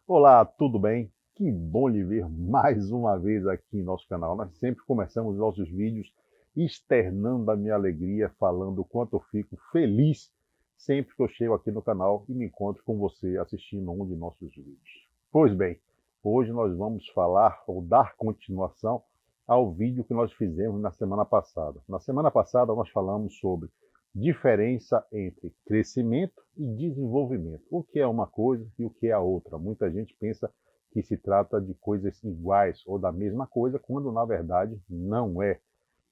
Olá, tudo bem? Que bom lhe ver mais uma vez aqui em nosso canal. Nós sempre começamos nossos vídeos externando a minha alegria, falando o quanto eu fico feliz sempre que eu chego aqui no canal e me encontro com você assistindo um de nossos vídeos. Pois bem, hoje nós vamos falar ou dar continuação ao vídeo que nós fizemos na semana passada. Na semana passada nós falamos sobre diferença entre crescimento e desenvolvimento. O que é uma coisa e o que é a outra. Muita gente pensa que se trata de coisas iguais ou da mesma coisa, quando na verdade não é.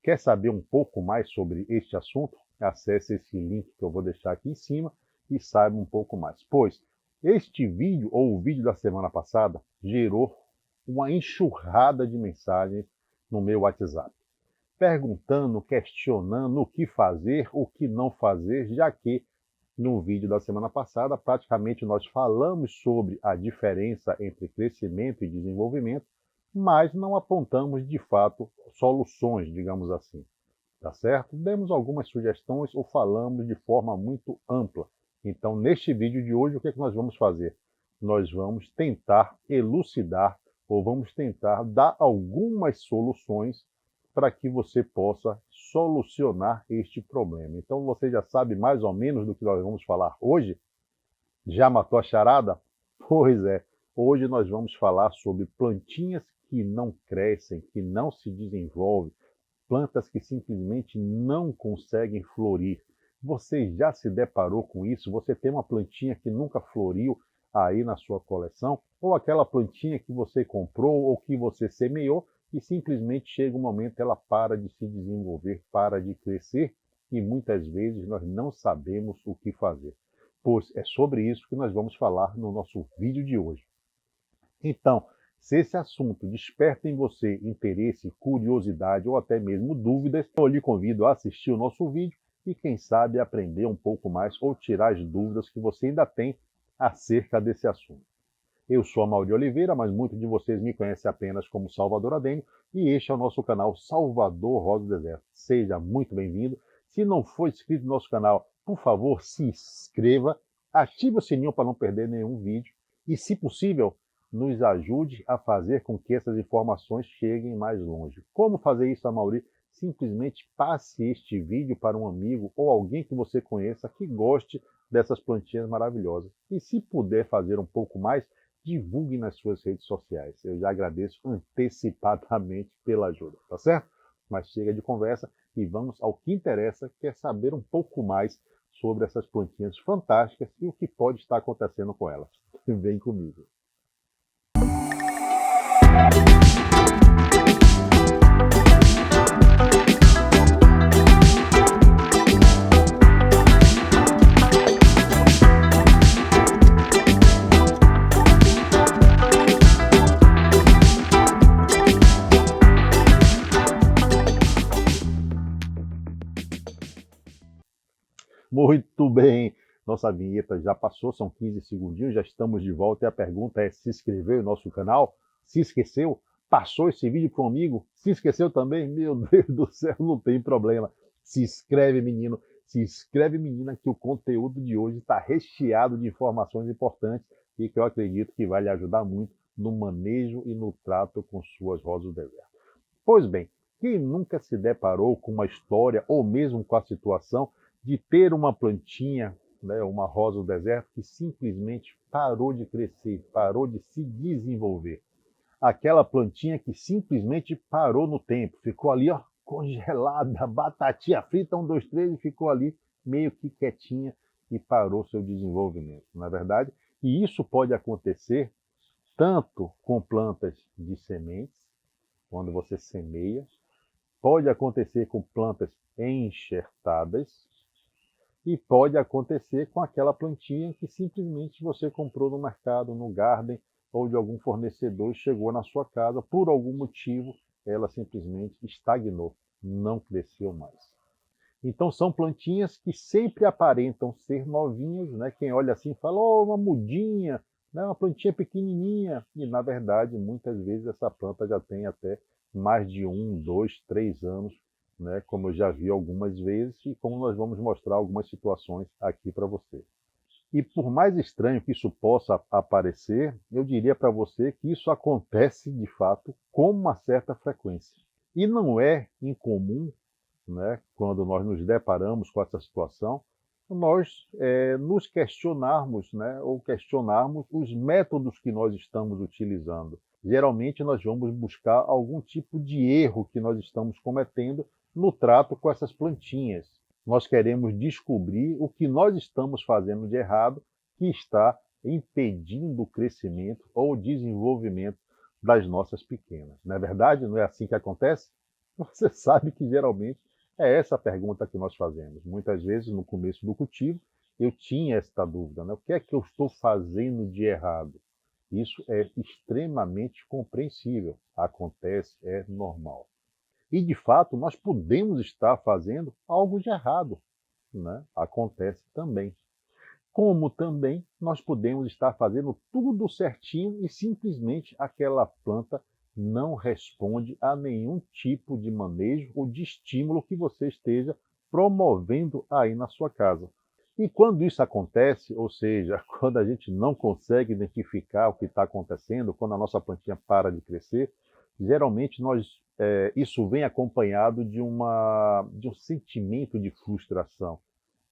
Quer saber um pouco mais sobre este assunto? Acesse esse link que eu vou deixar aqui em cima e saiba um pouco mais. Pois este vídeo, ou o vídeo da semana passada, gerou uma enxurrada de mensagens no meu WhatsApp perguntando, questionando o que fazer, o que não fazer, já que no vídeo da semana passada praticamente nós falamos sobre a diferença entre crescimento e desenvolvimento, mas não apontamos de fato soluções, digamos assim, tá certo? Demos algumas sugestões ou falamos de forma muito ampla. Então, neste vídeo de hoje, o que é que nós vamos fazer? Nós vamos tentar elucidar ou vamos tentar dar algumas soluções para que você possa solucionar este problema. Então você já sabe mais ou menos do que nós vamos falar hoje? Já matou a charada? Pois é, hoje nós vamos falar sobre plantinhas que não crescem, que não se desenvolvem, plantas que simplesmente não conseguem florir. Você já se deparou com isso? Você tem uma plantinha que nunca floriu aí na sua coleção? Ou aquela plantinha que você comprou ou que você semeou e simplesmente chega um momento ela para de se desenvolver, para de crescer e muitas vezes nós não sabemos o que fazer. Pois é sobre isso que nós vamos falar no nosso vídeo de hoje. Então, se esse assunto desperta em você interesse, curiosidade ou até mesmo dúvidas, eu lhe convido a assistir o nosso vídeo e quem sabe aprender um pouco mais ou tirar as dúvidas que você ainda tem acerca desse assunto. Eu sou a Mauri Oliveira, mas muitos de vocês me conhecem apenas como Salvador Adênio, e este é o nosso canal Salvador Rosa do Deserto. Seja muito bem-vindo. Se não for inscrito no nosso canal, por favor, se inscreva, ative o sininho para não perder nenhum vídeo e, se possível, nos ajude a fazer com que essas informações cheguem mais longe. Como fazer isso, Mauri? Simplesmente passe este vídeo para um amigo ou alguém que você conheça que goste dessas plantinhas maravilhosas. E se puder fazer um pouco mais, divulgue nas suas redes sociais. Eu já agradeço antecipadamente pela ajuda, tá certo? Mas chega de conversa e vamos ao que interessa, que é saber um pouco mais sobre essas plantinhas fantásticas e o que pode estar acontecendo com elas. Vem comigo. Muito bem, nossa vinheta já passou, são 15 segundinhos, já estamos de volta e a pergunta é: se inscreveu no nosso canal? Se esqueceu? Passou esse vídeo para um amigo? Se esqueceu também? Meu Deus do céu, não tem problema. Se inscreve, menino, se inscreve, menina, que o conteúdo de hoje está recheado de informações importantes e que eu acredito que vai lhe ajudar muito no manejo e no trato com suas rosas do deserto. Pois bem, quem nunca se deparou com uma história ou mesmo com a situação de ter uma plantinha, né, uma rosa do deserto, que simplesmente parou de crescer, parou de se desenvolver? Aquela plantinha que simplesmente parou no tempo, ficou ali, ó, congelada, batatinha frita, 1, 2, 3, e ficou ali meio que quietinha e parou seu desenvolvimento, não é verdade? E isso pode acontecer tanto com plantas de sementes, quando você semeia, pode acontecer com plantas enxertadas, e pode acontecer com aquela plantinha que simplesmente você comprou no mercado, no garden, ou de algum fornecedor e chegou na sua casa, por algum motivo, ela simplesmente estagnou, não cresceu mais. Então são plantinhas que sempre aparentam ser novinhas, né? Quem olha assim fala, oh, uma mudinha, né? Uma plantinha pequenininha. E na verdade, muitas vezes essa planta já tem até mais de 1, 2, 3 anos, né? Como eu já vi algumas vezes e como nós vamos mostrar algumas situações aqui para você. E por mais estranho que isso possa aparecer, eu diria para você que isso acontece de fato com uma certa frequência. E não é incomum, né, quando nós nos deparamos com essa situação, nós nos questionarmos, né, ou questionarmos os métodos que nós estamos utilizando. Geralmente nós vamos buscar algum tipo de erro que nós estamos cometendo no trato com essas plantinhas. Nós queremos descobrir o que nós estamos fazendo de errado que está impedindo o crescimento ou o desenvolvimento das nossas pequenas. Não é verdade? Não é assim que acontece? Você sabe que geralmente é essa a pergunta que nós fazemos. Muitas vezes, no começo do cultivo, eu tinha esta dúvida, né? O que é que eu estou fazendo de errado? Isso é extremamente compreensível. Acontece, é normal. E, de fato, nós podemos estar fazendo algo de errado, né? Acontece também. Como também nós podemos estar fazendo tudo certinho e simplesmente aquela planta não responde a nenhum tipo de manejo ou de estímulo que você esteja promovendo aí na sua casa. E quando isso acontece, ou seja, quando a gente não consegue identificar o que está acontecendo, quando a nossa plantinha para de crescer, geralmente isso vem acompanhado de um sentimento de frustração,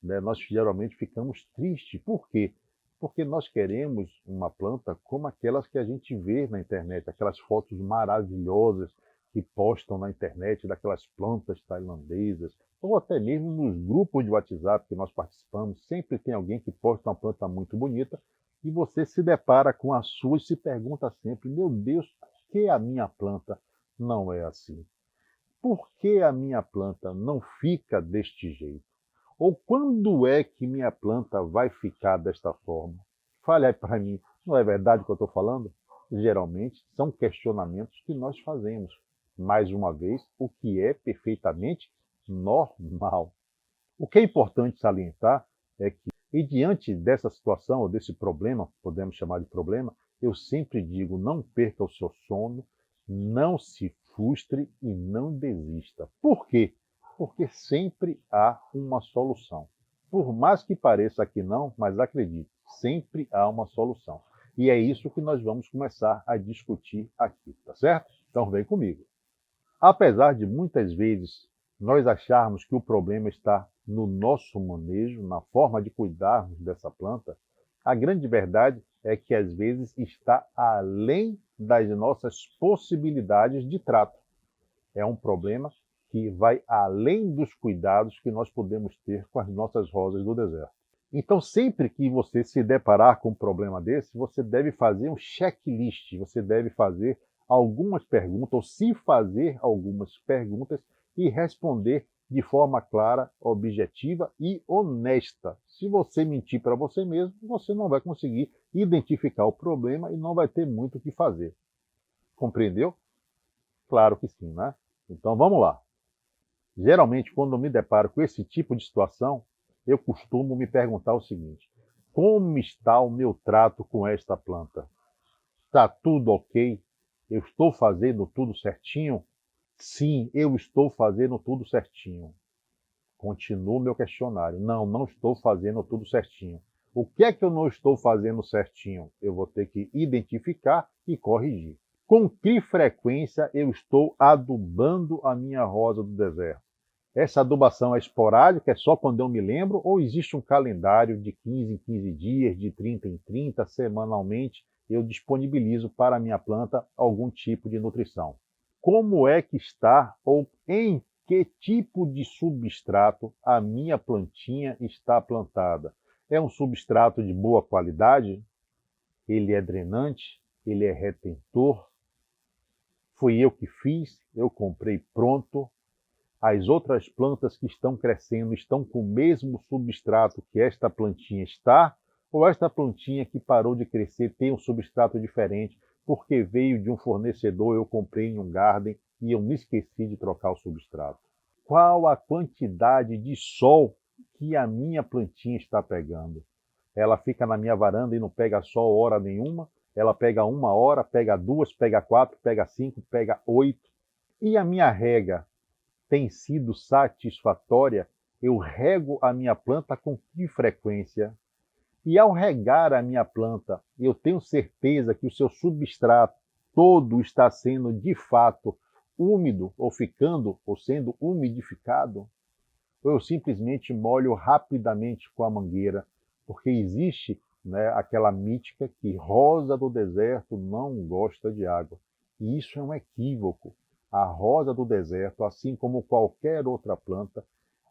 né? Nós geralmente ficamos tristes. Por quê? Porque nós queremos uma planta como aquelas que a gente vê na internet, aquelas fotos maravilhosas que postam na internet daquelas plantas tailandesas, ou até mesmo nos grupos de WhatsApp que nós participamos, sempre tem alguém que posta uma planta muito bonita e você se depara com a sua e se pergunta sempre: meu Deus, por que a minha planta não é assim? Por que a minha planta não fica deste jeito? Ou quando é que minha planta vai ficar desta forma? Fale aí para mim, não é verdade o que eu estou falando? Geralmente são questionamentos que nós fazemos. Mais uma vez, o que é perfeitamente normal. O que é importante salientar é que, e diante dessa situação, ou desse problema, podemos chamar de problema, eu sempre digo: não perca o seu sono, não se frustre e não desista. Por quê? Porque sempre há uma solução. Por mais que pareça que não, mas acredite, sempre há uma solução. E é isso que nós vamos começar a discutir aqui, tá certo? Então vem comigo. Apesar de muitas vezes nós acharmos que o problema está no nosso manejo, na forma de cuidarmos dessa planta, a grande verdade é que às vezes está além das nossas possibilidades de trato. É um problema que vai além dos cuidados que nós podemos ter com as nossas rosas do deserto. Então, sempre que você se deparar com um problema desse, você deve fazer um checklist, você deve fazer algumas perguntas, ou se fazer algumas perguntas e responder de forma clara, objetiva e honesta. Se você mentir para você mesmo, você não vai conseguir identificar o problema e não vai ter muito o que fazer. Compreendeu? Claro que sim, né? Então vamos lá. Geralmente, quando eu me deparo com esse tipo de situação, eu costumo me perguntar o seguinte: como está o meu trato com esta planta? Está tudo ok? Eu estou fazendo tudo certinho? Sim, eu estou fazendo tudo certinho. Continua meu questionário. Não, não estou fazendo tudo certinho. O que é que eu não estou fazendo certinho? Eu vou ter que identificar e corrigir. Com que frequência eu estou adubando a minha rosa do deserto? Essa adubação é esporádica, é só quando eu me lembro, ou existe um calendário de 15 em 15 dias, de 30 em 30, semanalmente, eu disponibilizo para a minha planta algum tipo de nutrição? Como é que está ou em que tipo de substrato a minha plantinha está plantada? É um substrato de boa qualidade? Ele é drenante? Ele é retentor? Fui eu que fiz? Eu comprei pronto? As outras plantas que estão crescendo estão com o mesmo substrato que esta plantinha está? Ou esta plantinha que parou de crescer tem um substrato diferente porque veio de um fornecedor, eu comprei em um garden e eu me esqueci de trocar o substrato? Qual a quantidade de sol que a minha plantinha está pegando? Ela fica na minha varanda e não pega sol hora nenhuma? Ela pega 1 hora, pega 2, pega 4, pega 5, pega 8? E a minha rega tem sido satisfatória? Eu rego a minha planta com que frequência? E ao regar a minha planta, eu tenho certeza que o seu substrato todo está sendo de fato úmido ou ficando ou sendo umidificado? Ou eu simplesmente molho rapidamente com a mangueira, porque existe, né, aquela mítica que rosa do deserto não gosta de água. E isso é um equívoco. A rosa do deserto, assim como qualquer outra planta,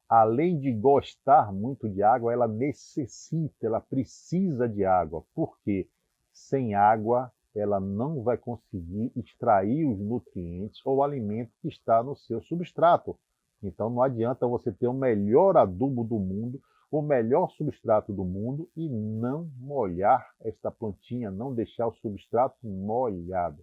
além de gostar muito de água, ela necessita, ela precisa de água. Porque sem água ela não vai conseguir extrair os nutrientes ou o alimento que está no seu substrato. Então não adianta você ter o melhor adubo do mundo, o melhor substrato do mundo e não molhar esta plantinha, não deixar o substrato molhado.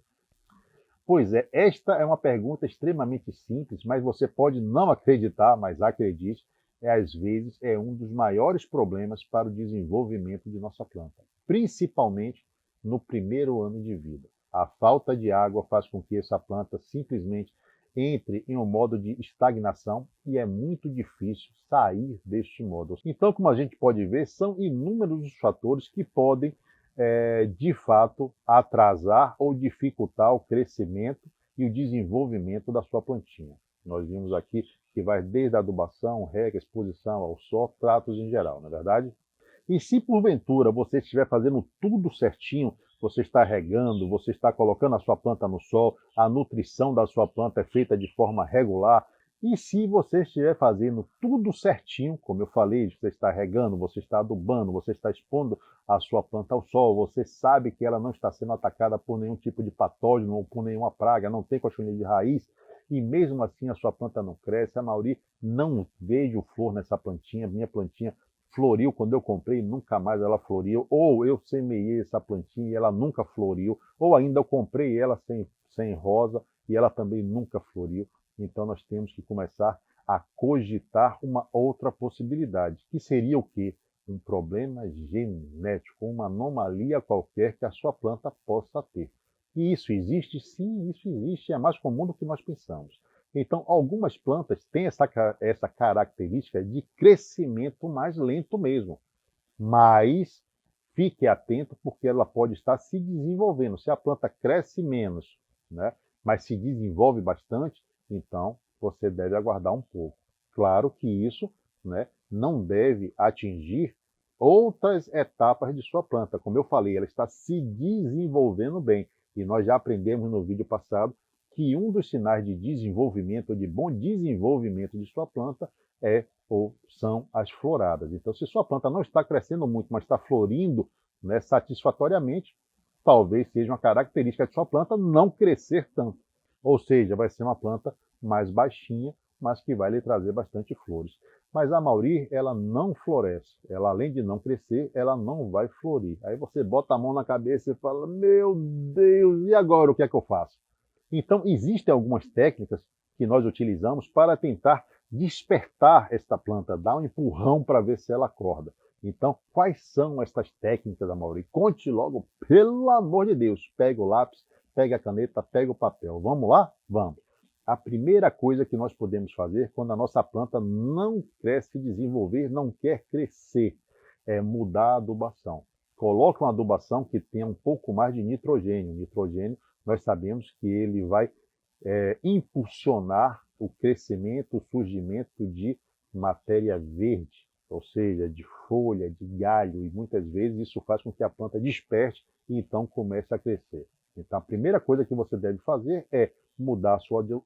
Pois é, esta é uma pergunta extremamente simples, mas você pode não acreditar, mas acredite, às vezes é um dos maiores problemas para o desenvolvimento de nossa planta, principalmente no primeiro ano de vida. A falta de água faz com que essa planta simplesmente entre em um modo de estagnação e é muito difícil sair deste modo. Então, como a gente pode ver, são inúmeros os fatores que podem, de fato, atrasar ou dificultar o crescimento e o desenvolvimento da sua plantinha. Nós vimos aqui que vai desde a adubação, rega, exposição ao sol, tratos em geral, não é verdade? E se porventura você estiver fazendo tudo certinho, você está regando, você está colocando a sua planta no sol, a nutrição da sua planta é feita de forma regular, e se você estiver fazendo tudo certinho, como eu falei, você está regando, você está adubando, você está expondo a sua planta ao sol, você sabe que ela não está sendo atacada por nenhum tipo de patógeno ou por nenhuma praga, não tem cochonilha de raiz, e mesmo assim a sua planta não cresce, a maioria não vejo flor nessa plantinha, minha plantinha floriu quando eu comprei, nunca mais ela floriu, ou eu semeei essa plantinha e ela nunca floriu, ou ainda eu comprei ela sem rosa e ela também nunca floriu. Então nós temos que começar a cogitar uma outra possibilidade, que seria o quê? Um problema genético, uma anomalia qualquer que a sua planta possa ter. E isso existe? Sim, isso existe, é mais comum do que nós pensamos. Então, algumas plantas têm essa característica de crescimento mais lento mesmo. Mas fique atento porque ela pode estar se desenvolvendo. Se a planta cresce menos, né, mas se desenvolve bastante, então você deve aguardar um pouco. Claro que isso, né, não deve atingir outras etapas de sua planta. Como eu falei, ela está se desenvolvendo bem. E nós já aprendemos no vídeo passado que um dos sinais de desenvolvimento, ou de bom desenvolvimento de sua planta, ou são as floradas. Então, se sua planta não está crescendo muito, mas está florindo, né, satisfatoriamente, talvez seja uma característica de sua planta não crescer tanto. Ou seja, vai ser uma planta mais baixinha, mas que vai lhe trazer bastante flores. Mas a Mauri, ela não floresce. Ela, além de não crescer, ela não vai florir. Aí você bota a mão na cabeça e fala, meu Deus, e agora o que é que eu faço? Então, existem algumas técnicas que nós utilizamos para tentar despertar esta planta, dar um empurrão para ver se ela acorda. Então, quais são estas técnicas, Amaury? Conte logo, pelo amor de Deus. Pega o lápis, pega a caneta, pega o papel. Vamos lá? Vamos. A primeira coisa que nós podemos fazer quando a nossa planta não cresce, desenvolver, não quer crescer, é mudar a adubação. Coloque uma adubação que tenha um pouco mais de nitrogênio. Nitrogênio, nós sabemos que ele vai impulsionar o crescimento, o surgimento de matéria verde, ou seja, de folha, de galho, e muitas vezes isso faz com que a planta desperte e então comece a crescer. Então a primeira coisa que você deve fazer é mudar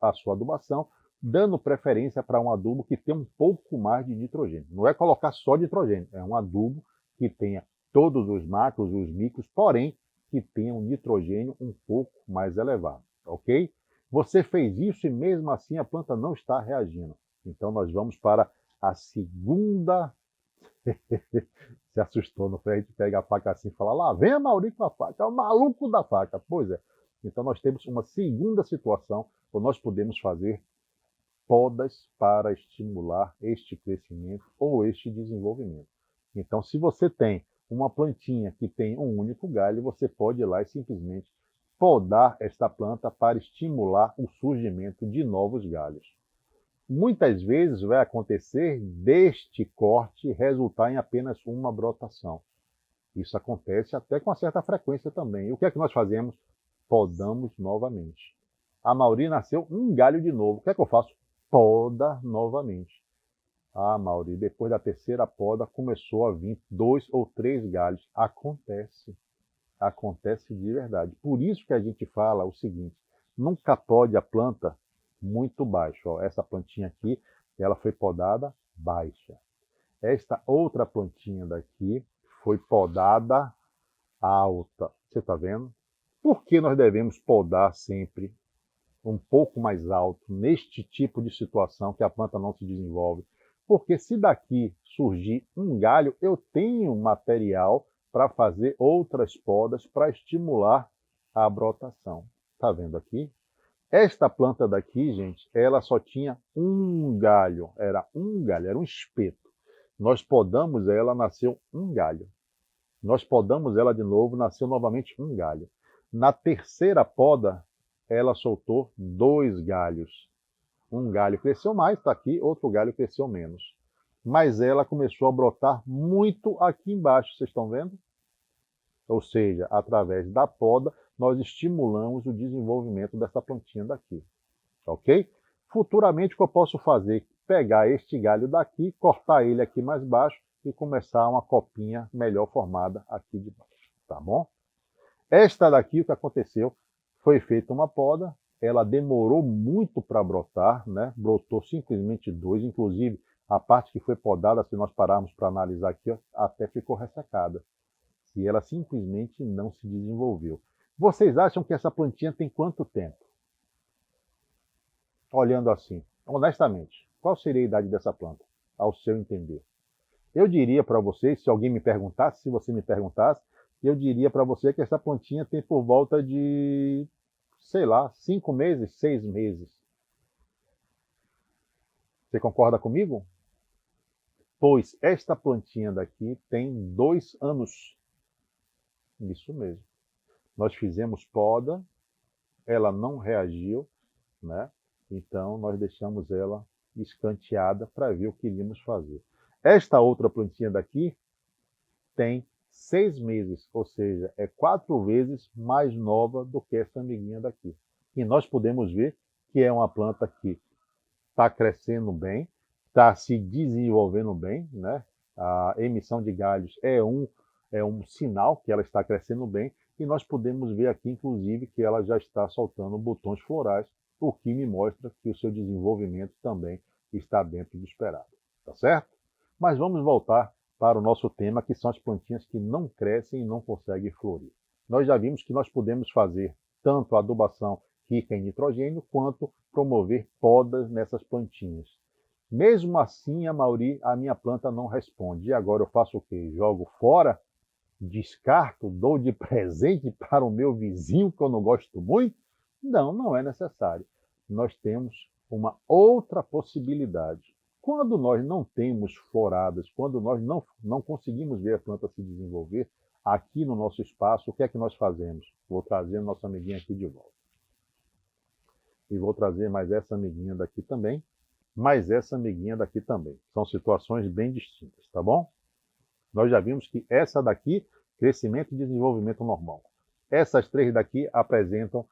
a sua adubação, dando preferência para um adubo que tenha um pouco mais de nitrogênio. Não é colocar só nitrogênio, é um adubo que tenha todos os macros, os micros, porém que tenha um nitrogênio um pouco mais elevado, ok? Você fez isso e mesmo assim a planta não está reagindo. Então nós vamos para a segunda... Se assustou, não foi? A gente pega a faca assim e fala, lá vem a Mauri com a faca, é o maluco da faca. Pois é. Então nós temos uma segunda situação, onde nós podemos fazer podas para estimular este crescimento ou este desenvolvimento. Então se você tem uma plantinha que tem um único galho, você pode ir lá e simplesmente podar esta planta para estimular o surgimento de novos galhos. Muitas vezes vai acontecer deste corte resultar em apenas uma brotação. Isso acontece até com uma certa frequência também. E o que é que nós fazemos? Podamos novamente. A Mauri nasceu um galho de novo. O que é que eu faço? Poda novamente. Ah, Mauri, depois da terceira poda começou a vir 2 ou 3 galhos. Acontece. Acontece de verdade. Por isso que a gente fala o seguinte, nunca pode a planta muito baixa. Ó, essa plantinha aqui, ela foi podada baixa. Esta outra plantinha daqui foi podada alta. Você está vendo? Por que nós devemos podar sempre um pouco mais alto neste tipo de situação que a planta não se desenvolve? Porque se daqui surgir um galho, eu tenho material para fazer outras podas para estimular a brotação. Está vendo aqui? Esta planta daqui, gente, ela só tinha um galho, era um espeto. Nós podamos ela, nasceu um galho. Nós podamos ela de novo, nasceu novamente um galho. Na terceira poda, ela soltou 2 galhos. Um galho cresceu mais, está aqui, outro galho cresceu menos. Mas ela começou a brotar muito aqui embaixo, vocês estão vendo? Ou seja, através da poda, nós estimulamos o desenvolvimento dessa plantinha daqui. Ok? Futuramente, o que eu posso fazer? Pegar este galho daqui, cortar ele aqui mais baixo e começar uma copinha melhor formada aqui de baixo. Tá bom? Esta daqui, o que aconteceu? Foi feita uma poda, ela demorou muito para brotar, né? Brotou simplesmente 2, inclusive a parte que foi podada, se nós pararmos para analisar aqui, ó, até ficou ressecada. E ela simplesmente não se desenvolveu. Vocês acham que essa plantinha tem quanto tempo? Olhando assim, honestamente, qual seria a idade dessa planta, ao seu entender? Eu diria para vocês, se alguém me perguntasse, se você me perguntasse, eu diria para você que essa plantinha tem por volta de, sei lá, 5 meses, 6 meses. Você concorda comigo? Pois esta plantinha daqui tem 2 anos. Isso mesmo. Nós fizemos poda, ela não reagiu, né? Então nós deixamos ela escanteada para ver o que iríamos fazer. Esta outra plantinha daqui tem 6 meses, ou seja, é 4 vezes mais nova do que essa amiguinha daqui. E nós podemos ver que é uma planta que está crescendo bem, está se desenvolvendo bem, né? A emissão de galhos é um sinal que ela está crescendo bem, e nós podemos ver aqui, inclusive, que ela já está soltando botões florais, o que me mostra que o seu desenvolvimento também está dentro do esperado. Tá certo? Mas vamos voltar para o nosso tema, que são as plantinhas que não crescem e não conseguem florir. Nós já vimos que nós podemos fazer tanto a adubação rica em nitrogênio, quanto promover podas nessas plantinhas. Mesmo assim, a minha planta não responde. E agora eu faço o quê? Jogo fora? Descarto? Dou de presente para o meu vizinho que eu não gosto muito? Não, não é necessário. Nós temos uma outra possibilidade. Quando nós não temos floradas, quando nós não conseguimos ver a planta se desenvolver, aqui no nosso espaço, o que é que nós fazemos? Vou trazer nossa amiguinha aqui de volta. E vou trazer mais essa amiguinha daqui também, mais essa amiguinha daqui também. São situações bem distintas, tá bom? Nós já vimos que essa daqui, crescimento e desenvolvimento normal. Essas 3 daqui apresentam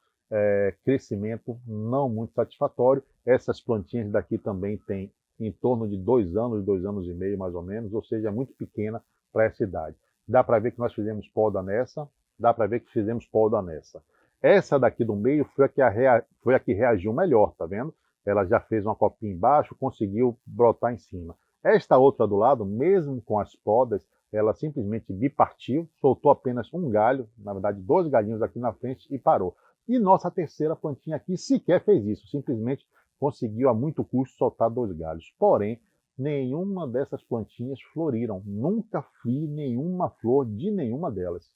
crescimento não muito satisfatório. Essas plantinhas daqui também têm em torno de 2 anos, 2 anos e meio mais ou menos, ou seja, é muito pequena para essa idade. Dá para ver que nós fizemos poda nessa, dá para ver que fizemos poda nessa. Essa daqui do meio foi a que reagiu melhor, tá vendo? Ela já fez uma copinha embaixo, conseguiu brotar em cima. Esta outra do lado, mesmo com as podas, ela simplesmente bipartiu, soltou apenas um galho, na verdade 2 galhinhos aqui na frente e parou. E nossa terceira plantinha aqui sequer fez isso, simplesmente conseguiu a muito custo soltar 2 galhos. Porém, nenhuma dessas plantinhas floriram, nunca vi nenhuma flor de nenhuma delas.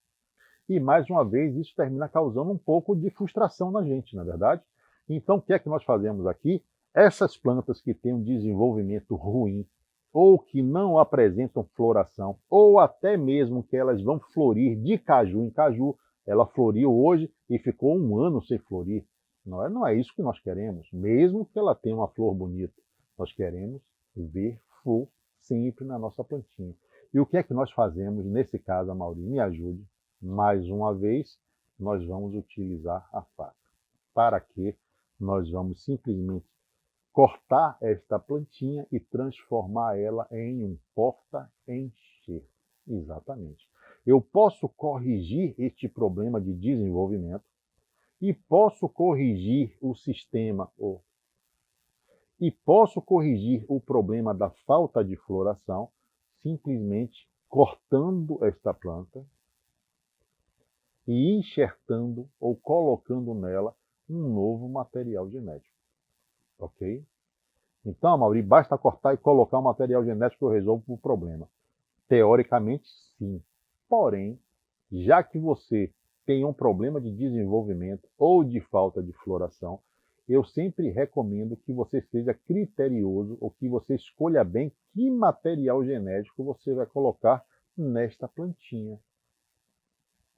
E mais uma vez isso termina causando um pouco de frustração na gente, não é verdade? Então o que é que nós fazemos aqui? Essas plantas que têm um desenvolvimento ruim, ou que não apresentam floração, ou até mesmo que elas vão florir de caju em caju, ela floriu hoje e ficou 1 ano sem florir. Não é isso que nós queremos, mesmo que ela tenha uma flor bonita. Nós queremos ver flor sempre na nossa plantinha. E o que é que nós fazemos nesse caso, Amaury? Me ajude. Mais uma vez, nós vamos utilizar a faca. Para quê? Nós vamos simplesmente cortar esta plantinha e transformar ela em um porta-enxerto. Exatamente. Eu posso corrigir este problema de desenvolvimento e posso corrigir o sistema, e posso corrigir o problema da falta de floração simplesmente cortando esta planta e enxertando ou colocando nela um novo material genético. Ok? Então, Amaury, basta cortar e colocar um material genético que eu resolvo o problema. Teoricamente, sim. Porém, já que você tem um problema de desenvolvimento ou de falta de floração, eu sempre recomendo que você seja criterioso ou que você escolha bem que material genético você vai colocar nesta plantinha.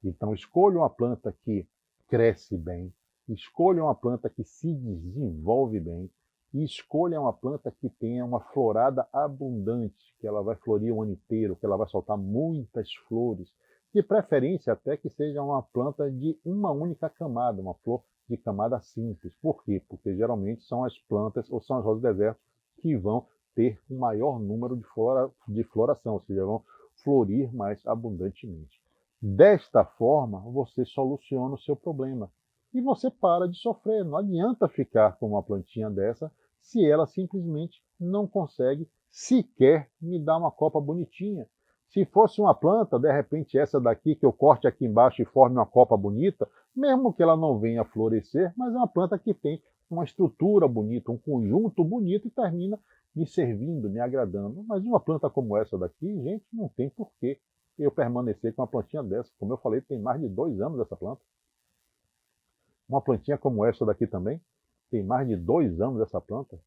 Então, escolha uma planta que cresce bem, escolha uma planta que se desenvolve bem, e escolha uma planta que tenha uma florada abundante, que ela vai florir o ano inteiro, que ela vai soltar muitas flores, de preferência até que seja uma planta de uma única camada, uma flor de camada simples. Por quê? Porque geralmente são as plantas ou são as rosas do deserto que vão ter um maior número de floração, ou seja, vão florir mais abundantemente. Desta forma, você soluciona o seu problema e você para de sofrer. Não adianta ficar com uma plantinha dessa se ela simplesmente não consegue sequer me dar uma copa bonitinha. Se fosse uma planta, de repente essa daqui que eu corte aqui embaixo e forme uma copa bonita, mesmo que ela não venha a florescer, mas é uma planta que tem uma estrutura bonita, um conjunto bonito e termina me servindo, me agradando. Mas uma planta como essa daqui, gente, não tem porquê eu permanecer com uma plantinha dessa. Como eu falei, tem mais de 2 anos essa planta. Uma plantinha como essa daqui também, tem mais de 2 anos essa planta.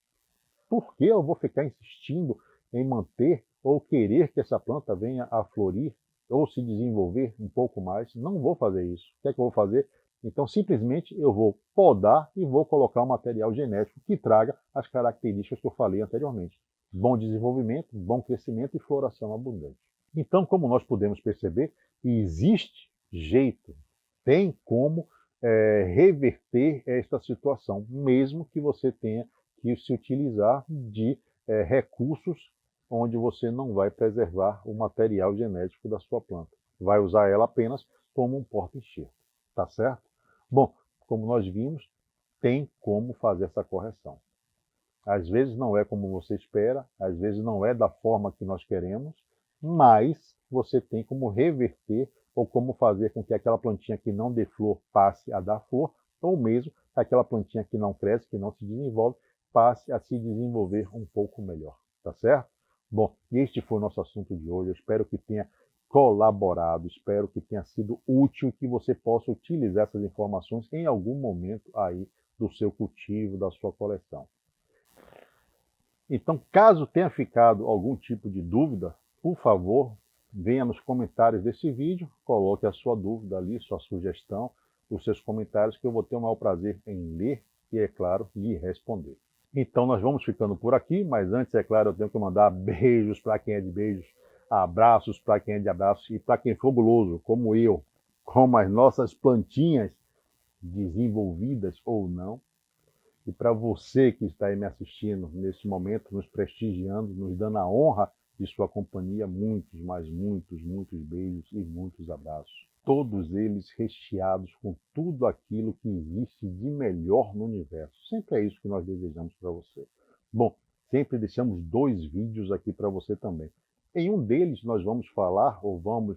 Por que eu vou ficar insistindo em manter ou querer que essa planta venha a florir ou se desenvolver um pouco mais? Não vou fazer isso. O que é que eu vou fazer? Então, simplesmente, eu vou podar e vou colocar um material genético que traga as características que eu falei anteriormente. Bom desenvolvimento, bom crescimento e floração abundante. Então, como nós podemos perceber, existe jeito, tem como reverter esta situação, mesmo que você tenha que se utilizar de recursos onde você não vai preservar o material genético da sua planta. Vai usar ela apenas como um porta-enxerto. Tá certo? Bom, como nós vimos, tem como fazer essa correção. Às vezes não é como você espera, às vezes não é da forma que nós queremos, mas você tem como reverter ou como fazer com que aquela plantinha que não dê flor passe a dar flor, ou mesmo aquela plantinha que não cresce, que não se desenvolve, passe a se desenvolver um pouco melhor. Tá certo? Bom, este foi o nosso assunto de hoje. Eu espero que tenha colaborado, espero que tenha sido útil e que você possa utilizar essas informações em algum momento aí do seu cultivo, da sua coleção. Então, caso tenha ficado algum tipo de dúvida, por favor, venha nos comentários desse vídeo, coloque a sua dúvida ali, sua sugestão, os seus comentários, que eu vou ter o maior prazer em ler e, é claro, lhe responder. Então, nós vamos ficando por aqui, mas antes, é claro, eu tenho que mandar beijos para quem é de beijos, abraços para quem é de abraços e para quem for guloso, como eu, como as nossas plantinhas, desenvolvidas ou não. E para você que está aí me assistindo nesse momento, nos prestigiando, nos dando a honra de sua companhia, muitos, mas muitos, muitos beijos e muitos abraços. Todos eles recheados com tudo aquilo que existe de melhor no universo. Sempre é isso que nós desejamos para você. Bom, sempre deixamos 2 vídeos aqui para você também. Em um deles nós vamos falar ou vamos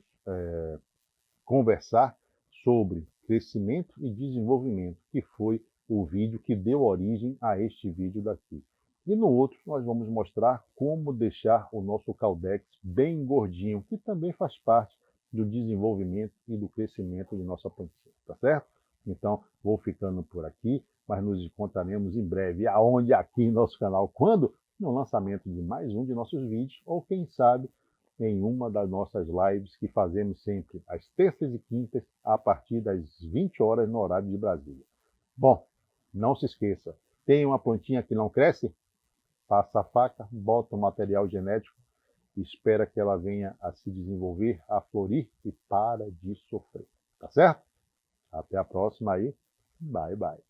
conversar sobre crescimento e desenvolvimento, que foi o vídeo que deu origem a este vídeo daqui. E no outro nós vamos mostrar como deixar o nosso Caudex bem gordinho, que também faz parte do desenvolvimento e do crescimento de nossa plantinha, tá certo? Então, vou ficando por aqui, mas nos encontraremos em breve, aonde aqui em nosso canal, quando? No lançamento de mais um de nossos vídeos, ou quem sabe, em uma das nossas lives que fazemos sempre às terças e quintas, a partir das 20 horas no horário de Brasília. Bom, não se esqueça, tem uma plantinha que não cresce? Passa a faca, bota o material genético espera que ela venha a se desenvolver, a florir e para de sofrer. Tá certo? Até a próxima aí. Bye, bye.